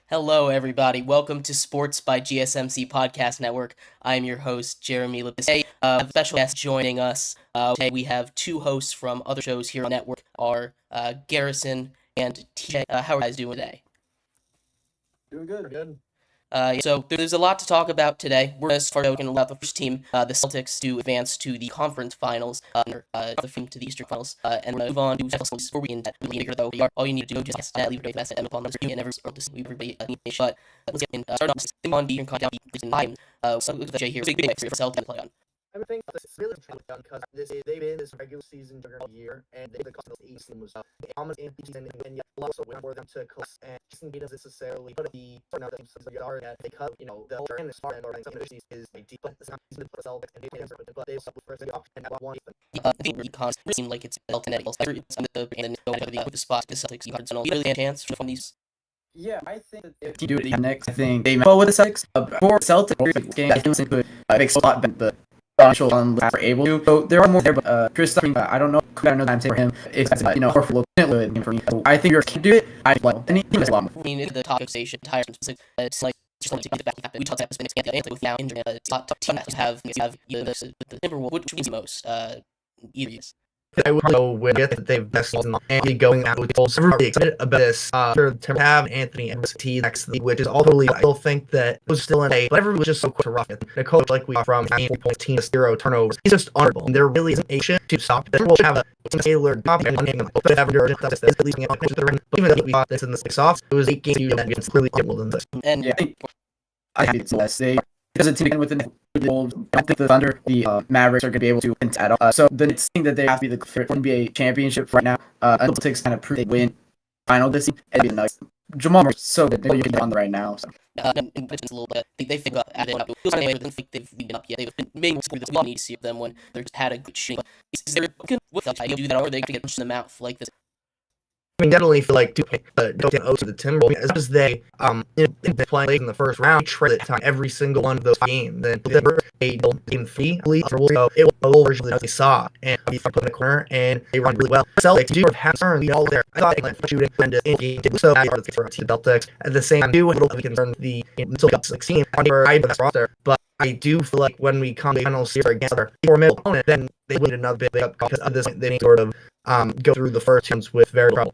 Hello, everybody. Welcome to Sports by GSMC Podcast Network. I'm your host, Jeremy Lapidus. Today, we have a special guest joining us. Today, we have two hosts from other shows here on the network, Garrison and TJ. How are you guys doing today? Doing good. Good. So there's a lot to talk about today. We're going to start talking about the first team, the Celtics, to advance to the conference finals, the team to the Eastern Finals, and we're going to move on to Celtics before we end that. Though, all you need to do is just leave a message upon the screen and everybody. But let's get in. Start off on the Eastern Conference time. So Jay here, big for Celtics to play on. I think it's really done because they've been this regular season during all year, and the cost of the East was they almost in season, and yet also went for them to collapse. And Jason doesn't necessarily put the yard that they cut, the whole and the start and some of the season is a deep, but it's not easy to put Celtics and but they for the option at one. I think it seemed like it's built in it. It's the spot the Celtics cards and all really a chance from these. Yeah, I think that if you do it next, I think they well with the Celtics. For Celtics game, I think it could make a lot better. Initial were able to. So there are more there, but Chris, I don't know. I don't know that I'm saying for him. If that's or for Luka for me. So I think you're can do it. I well, and he does a lot more. I mean, the top station tires. It's like just like to get back. We talked about this been expanded with now injury. Top team have the Timberwolves. Which means most either. I would go with they've best season and going out with the Bulls. I'm really excited about this. To have Anthony and T next to the, which is all totally. I still think that it was still in a, but everyone was just so quick to rough it. The coach, like we from 4.team to 0 turnovers, he's just honorable. And there really isn't a shit to stop. There will have a tailored copy and even though we thought this in the 6 off, it was 8 games against clearly able than this. And yeah, I think it's less. Because the team with the Bulls, I think the Thunder, the Mavericks are going to be able to contend at all. So the next thing that they have to be the NBA championship right now. Until the Celtics kind of prove they win final this season, it'd be nice. Jamal Murray's so good. You can get on the right now. So. And a little bit. They think at it. It doesn't think they've been up yet. They've been maybe through this. We need to see them when they've had a good shooting. Is there good with I do that, or are they going to get punched in the mouth like this? I mean, definitely feel like don't get to the Timberwolves as much as they playing late in the first round, traded time every single one of those games. Then they were game 3, so it was a little version that we saw, and we put in the corner and they run really well. Celtics do have turn all there. I thought they like shooting and in so bad for the Celtics. At the same time, do a little bit concerned the until 16 under I the roster, but I do feel like when we come to the final series against other formidable opponent, then they need another big up because of this. They need to sort of go through the first teams with very trouble.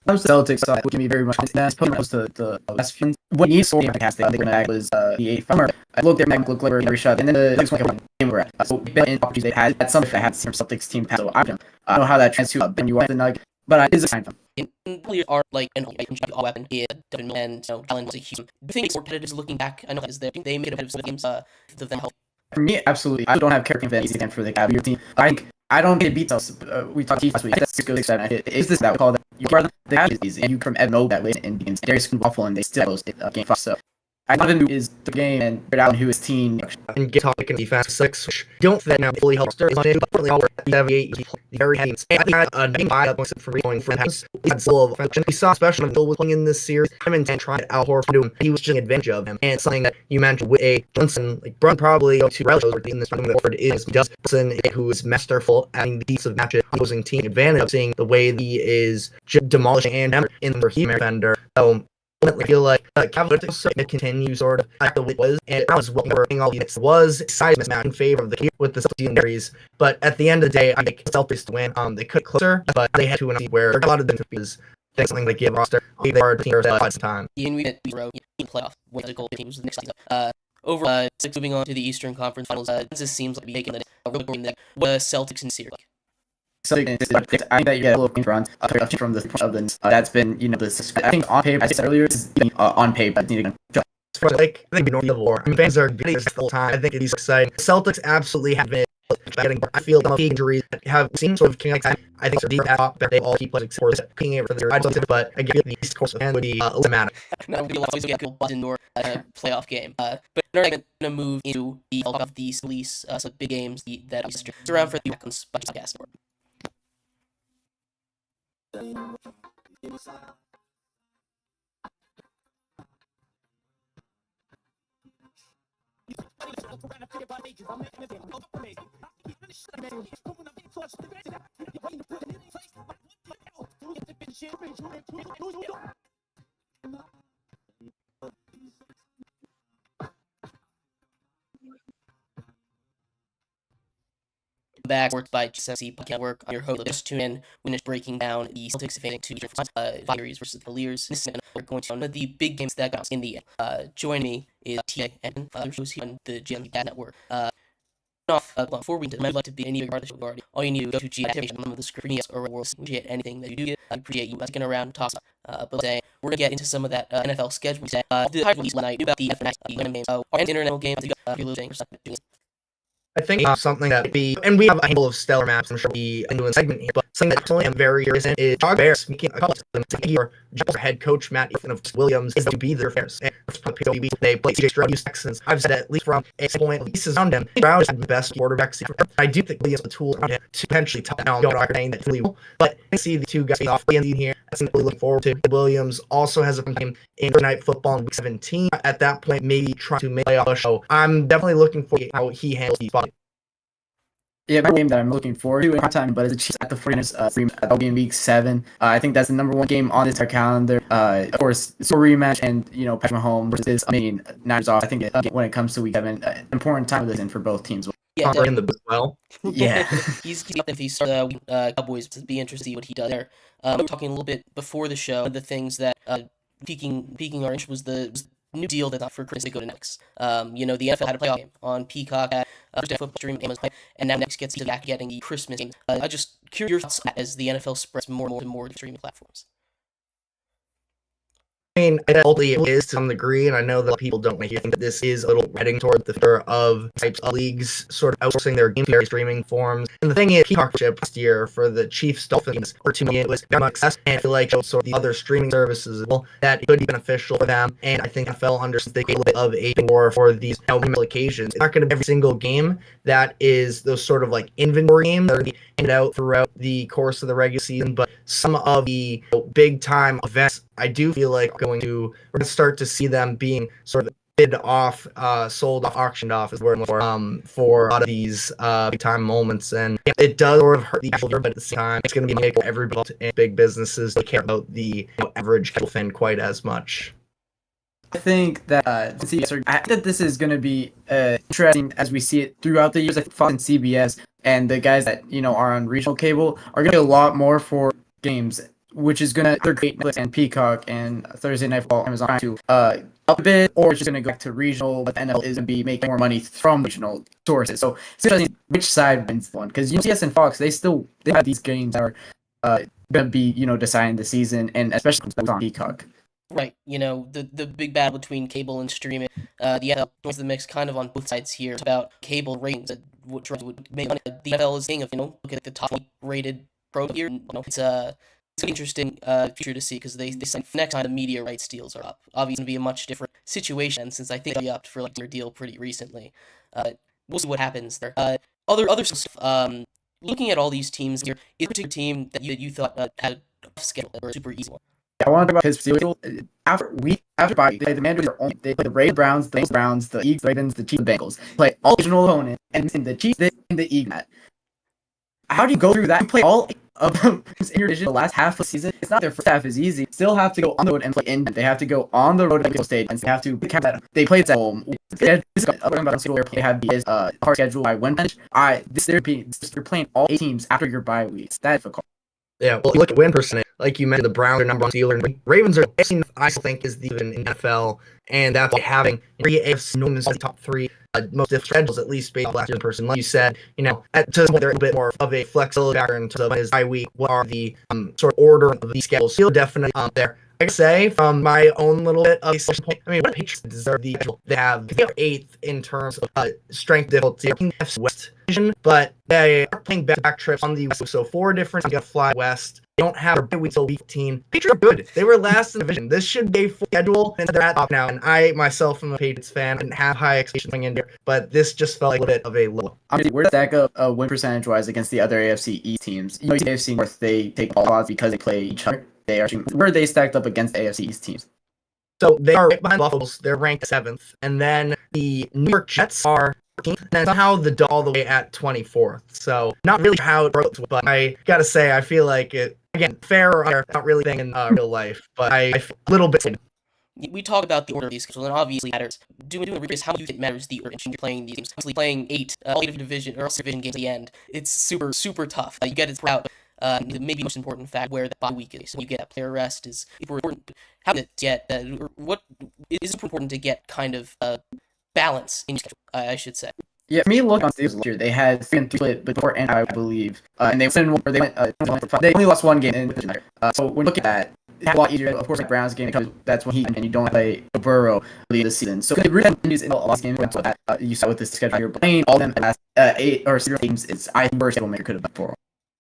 Comes to Celtics, would give me very much that's putting us to the last few. What needs to be fantastic, they're going to act was the 8th summer. I looked at Mac, looked like every shot, and then the next one game we're at. So, been in opportunities they had some if they had some Celtics team. So, I don't know how that translates to Ben you are the Nug, but it is a sign for them. We are like an all weapon here, and Allen was a huge. I think more competitors looking back. I know is there they made a bit of some games. The them help. For me, absolutely. I don't have character for easy for the Cavaliers team. I don't get beat us. We talked last week. That's good. Is this that we call that? You are the Cavaliers easy, and you from Ed know that way and begins Darius can waffle and they still close game 5. So I thought who is the game and Brett Allen who is team and get topic in defense 6. Which don't think now fully helps Darius on it, but really all very heavy. I think a name by points for going for has full of offense. We saw especially when Bill was playing in this series. Him and trying to out Horford him. He was taking advantage of him, and something that you mentioned with a Brunson, like Brun probably go to relative in this one. Horford is just Brunson who is masterful at the piece of matches opposing team advantage of seeing the way he is demolishing and in the human defender. So I feel like Cavaliers continue sort of like the way it was, and I was working all these was size mismatch in favor of the with the secondaries. But at the end of the day, I think Celtics to win. They could closer, but they had to win where a lot of them was something they give roster. They are the team at the time. And we playoff with the goal teams next season. Over moving on to the Eastern Conference Finals. This seems like taking the Celtics in series. Celtics, I think that you get a little front from the that's been I think on paper, as I said earlier, on paper, I think like I think normal war. Fans are getting this the whole time. I think it's exciting. Celtics absolutely have been getting. I feel the injuries have seemed sort of king. I think they're deep at top. They all keep playing except for picking it for their. But again, the East Coast fan would be automatic. No, we always get a Boston or playoff game. But we're going to move into the of these release some big games that are around for the Podcast Network. Back worked by GSMC Podcast Network. I'm your host. Just tune in when it's breaking down the Celtics advancing to Cavaliers versus the Cavaliers. This is we're going to one of the big games that got in the end. Joining me is TA and other shows here on the GSMC Podcast Network. Before we I'd like to be any of your part of the show already. All you need to go to GSMC on the screen or world. Appreciate anything that you do get. I appreciate you sticking around and talking. But today we're gonna get into some of that NFL schedule. The title release last night about the games. Our international games. You're losing or something. I think something that and we have a handful of stellar maps, I'm sure we can do a segment here, but something that personally I'm very curious in is Chicago Bears making a couple of them to hear head coach Matt Ethan of Williams is to be their affairs. And they play CJ Stroud, Texans. I've said at least from a point, pieces around him, Stroud is the best quarterbacks. I do think Williams has the tools around him to potentially top down saying that he will. But I see the two guys off in here. That's really looking forward to. Williams also has a game in night football in week 17. At that point, maybe trying to make a playoff show. I'm definitely looking for how he handles the spot. Yeah, my game that I'm looking forward to in time, but it's the Chiefs at the 49ers. That'll be in week 7. I think that's the number one game on this calendar. Of course, it's a rematch, and Patrick Mahomes versus Niners off. I think when it comes to week 7, an important time of this in for both teams. Yeah, in the well. Yeah, he's up if he starts Cowboys. To be interested to see what he does there. We were talking a little bit before the show. One of the things that piquing our interest was the new deal that's not for Chris to go to next. The NFL had a playoff game on Peacock at Thursday football stream, and now next gets back getting the Christmas game. I just curious as the NFL spreads more and more streaming platforms. I mean, ultimately it is to some degree, and I know that people don't think that this is a little heading toward the future of types of leagues sort of outsourcing their game streaming forms. And the thing is, Peacock last year for the Chiefs Dolphins or to me it was very much success, and I feel like sort of the other streaming services as well that it could be beneficial for them. And I think NFL understands they get a little bit of a war for these occasions. It's not going to be every single game that is those sort of like inventory games that are being handed out throughout the course of the regular season, but some of the big time events I do feel like we're going to start to see them being sort of bid off, sold off, auctioned off as word for a lot of these big time moments, and it does sort of hurt the casual, but at the same time, it's going to be making everybody in big businesses don't care about the average casual fan quite as much. I think that I think that this is going to be interesting as we see it throughout the years. I think Fox and CBS and the guys that are on regional cable are going to get a lot more for games, which is gonna they're great Netflix and Peacock and Thursday Night Football, Amazon to up a bit, or it's just gonna go back to regional. But the NFL is gonna be making more money from regional sources. So it's interesting which side wins one, because CBS and Fox they have these games that are gonna be deciding the season, and especially on Peacock. Right, the big battle between cable and streaming. The NFL joins the mix kind of on both sides here. It's about cable ratings that would make money. The NFL is saying of look at the top rated pro here. It's an interesting future to see, because they said next time the media rights deals are up. Obviously, it's going to be a much different situation, since I think they upped for their deal pretty recently. We'll see what happens there. Other stuff. Looking at all these teams here, is there a particular team that you thought had a tough schedule or a super easy one? I want to talk about his schedule. After bye, the Commanders are only they play the Ravens, Browns, the Eagles, Ravens, the Chiefs, the Bengals. Play all regional opponents, and the Chiefs and the Eagles. How do you go through that and play all of them in your division the last half of the season? It's not their first half is easy. Still have to go on the road and play in. They have to go on the road to State, and they have to cap that. They played at home. They have his hard schedule by one bench. They're playing all 8 teams after your bye weeks. That's difficult. Yeah, well, look at win percentage. like you mentioned, the Browns are number one Steelers. And Ravens are I still think is even in NFL, and that's why having three AFC North as the top three most difficult schedules, at least based on last year's person. Like you said, at this point they're a bit more of a flexibility factor in terms of his bye week. What are the sort of order of these schedules? Still definitely there. I can say from my own little bit of a point, what the Patriots deserve the schedule they have. They are eighth in terms of strength difficulty. They're playing the West division, but they are playing back trips on the West. So 4 different times you got to fly west. They don't have a bye week till week 15. Patriots are good. They were last in the division. This should be a full schedule, and they're at top now. And I myself am a Patriots fan. I didn't have high expectations going in here, but this just felt like a little bit of a low. Where does that go win percentage wise against the other AFC East teams? AFC North, they take all odds because they play each other. Where are they stacked up against AFC East teams? So they are right behind Buffalo. They're ranked 7th. And then the New York Jets are 14th. And then somehow the all the way at 24th. So not really how it works, but I got to say, I feel like it, again, fair or unfair, not really thing in real life. But I feel a little bit. We talk about the order of these schedules, and obviously matters. Doing a how much it matters the order when you're playing these games. Obviously, playing 8 of division or division games at the end, it's super, super tough. You get it throughout. The maybe most important fact where the bye week is. When you get that player rest is super important. How to get what is important to get kind of balance in your schedule, I should say. Yeah, for me, look on Steelers last year, they had 3-3 split before and I believe, and they only lost 1 game in the so when looking at that, it's a lot easier. Of course, like Browns game because that's when and you don't play Burrow early this season. So it really is in the last game that you saw with this schedule. You're playing all them last 8 or 6 games. It's I think worst schedule maker could have been for.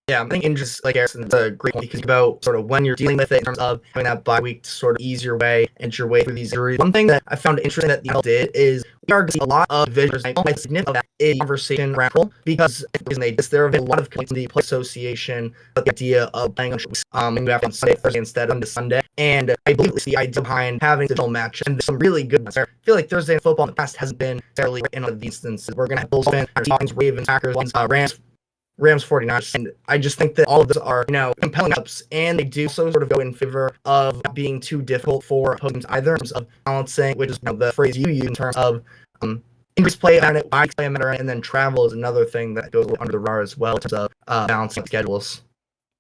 Yeah, I think just like Garrison, it's a great point because about sort of when you're dealing with it in terms of having that bye week to sort of ease your way and your way through these injuries. One thing that I found interesting that the NFL did is we are seeing a lot of divisions. I don't significant of that in conversation around because the reason they did there have been a lot of complaints in the play association about the idea of playing on on Sunday, Thursday instead of Sunday. And I believe it's the idea behind having the digital match. And there's some really good ones there. I feel like Thursday night football in the past hasn't been necessarily in all of these instances. We're gonna have Bills, Falcons, Ravens, Packers, Rams 49ers, and I just think that all of those are, compelling ups, and they do so sort of go in favor of not being too difficult for opponents either in terms of balancing, which is the phrase you use in terms of increased play on it, wide play matter, and then travel is another thing that goes under the radar as well in terms of balancing schedules.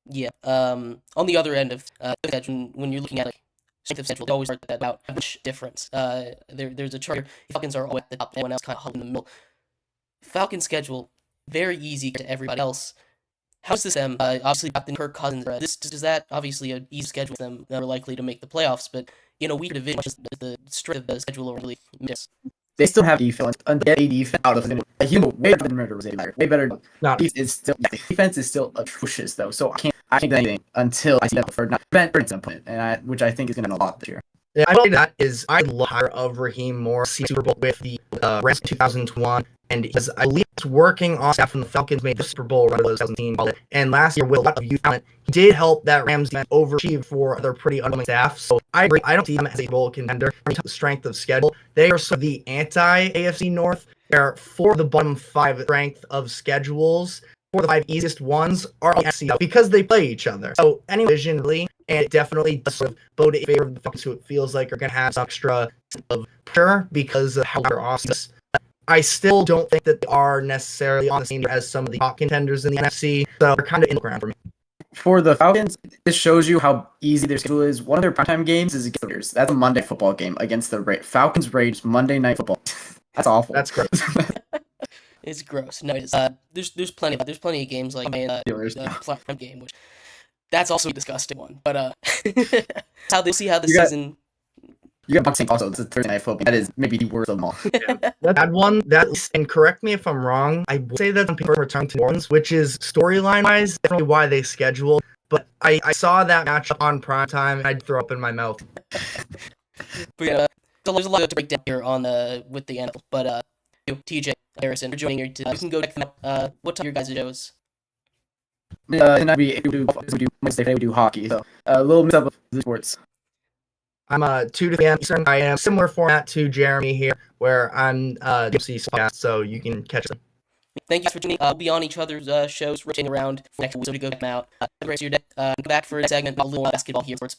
Yeah. On the other end of when you're looking at strength of schedule, they always start that about much difference. There's a chart here. The Falcons are all at the top, everyone else kind of in the middle. Falcons schedule very easy to everybody else. How's this them? Obviously, Captain Kirk Cousins. Does that obviously an easy schedule for them? They're likely to make the playoffs, but a weaker division, the strength of the schedule really miss. They still have defense. Get a defense out of it. Way better than Murder was way better. Defense is still atrocious though, so I can't do anything until I see that for not prevent some point, and which I think is going to be a lot this year. Yeah, I think that is I love hire of Raheem Morris Super Bowl with the Rams 2021, and because I believe it's working on staff when the Falcons made the Super Bowl run of 2017, and last year with a lot of youth talent, he did help that Rams defense overachieve for other pretty underwhelming staff. So I agree. I don't see them as a bowl contender in terms of strength of schedule. They are sort of the anti-AFC North. They're 4 of the bottom 5 strength of schedules. 4 of the 5 easiest ones are on the NFC because they play each other. So any division really. And it definitely does sort of bode in favor of the Falcons, who it feels like are going to have some extra of pressure because of how they're awesome. I still don't think that they are necessarily on the same as some of the top contenders in the NFC, so they're kind of in the ground for me. For the Falcons, this shows you how easy their schedule is. One of their primetime games is against the Raiders. That's a Monday football game against the Falcons Raiders Monday Night Football. That's awful. That's gross. It's gross. No, it is. There's plenty of games like the primetime game, which. That's also a disgusting one, but how they see how the season. You got boxing also. It's a Thursday night football. That is maybe the worst of them all. Yeah, that one. And correct me if I'm wrong. I would say that some people return to New Orleans, which is storyline wise definitely why they scheduled. But I saw that matchup on primetime and I'd throw up in my mouth. But yeah, so there's a lot to break down here on with the NFL. But TJ, Garrison, for joining here today. You can go check them out. What time your guys' shows? Tonight we do Wednesday. Today we do hockey. So a little mix up of the sports. I'm 2 to 3 p.m. Eastern. I am similar format to Jeremy here, where I'm GSMC Podcast, so you can catch them. Thank you for tuning. We'll be on each other's shows, rotating around for next week, so to go check them out. Have a great rest of your day. Come back for a segment about a little basketball here. Sports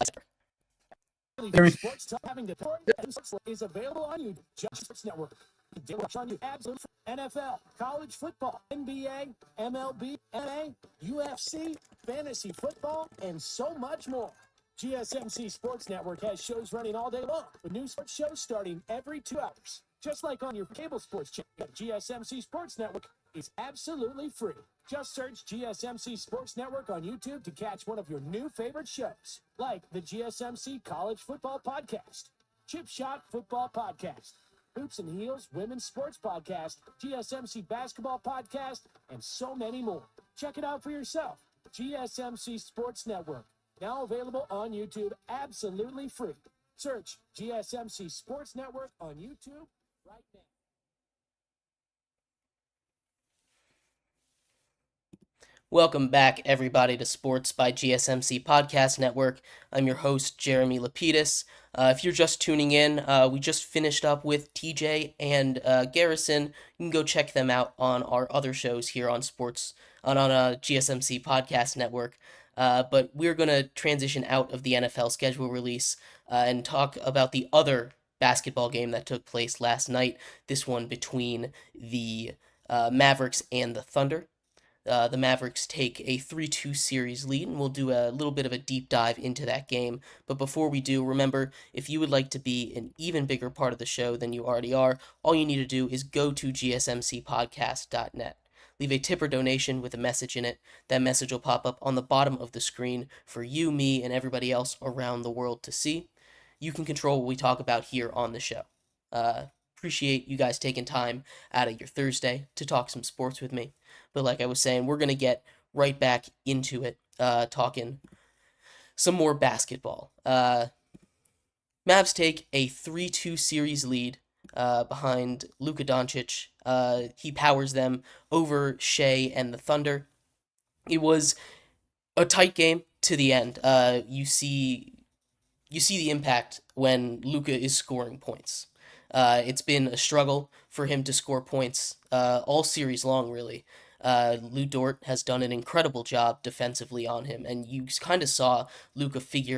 is available on YouTube. Sports Network. On you absolute NFL, college football, NBA, MLB, MMA, UFC, fantasy football, and so much more. GSMC Sports Network has shows running all day long, with new sports shows starting every 2 hours. Just like on your cable sports channel, GSMC Sports Network is absolutely free. Just search GSMC Sports Network on YouTube to catch one of your new favorite shows, like the GSMC College Football Podcast, Chip Shot Football Podcast, Hoops and Heels Women's Sports Podcast, GSMC Basketball Podcast, and so many more. Check it out for yourself. GSMC Sports Network, now available on YouTube, absolutely free. Search GSMC Sports Network on YouTube right now. Welcome back, everybody, to Sports by GSMC Podcast Network. I'm your host, Jeremy Lapidus. If you're just tuning in, we just finished up with TJ and Garrison. You can go check them out on our other shows here on GSMC Podcast Network. But we're going to transition out of the NFL schedule release and talk about the other basketball game that took place last night, this one between the Mavericks and the Thunder. The Mavericks take a 3-2 series lead, and we'll do a little bit of a deep dive into that game. But before we do, remember, if you would like to be an even bigger part of the show than you already are, all you need to do is go to gsmcpodcast.net. Leave a tip or donation with a message in it. That message will pop up on the bottom of the screen for you, me, and everybody else around the world to see. You can control what we talk about here on the show. Appreciate you guys taking time out of your Thursday to talk some sports with me. But like I was saying, we're going to get right back into it, talking some more basketball. Mavs take a 3-2 series lead behind Luka Doncic. He powers them over Shai and the Thunder. It was a tight game to the end. You see the impact when Luka is scoring points. It's been a struggle for him to score points all series long, really. Lou Dort has done an incredible job defensively on him, and you kind of saw Luka figure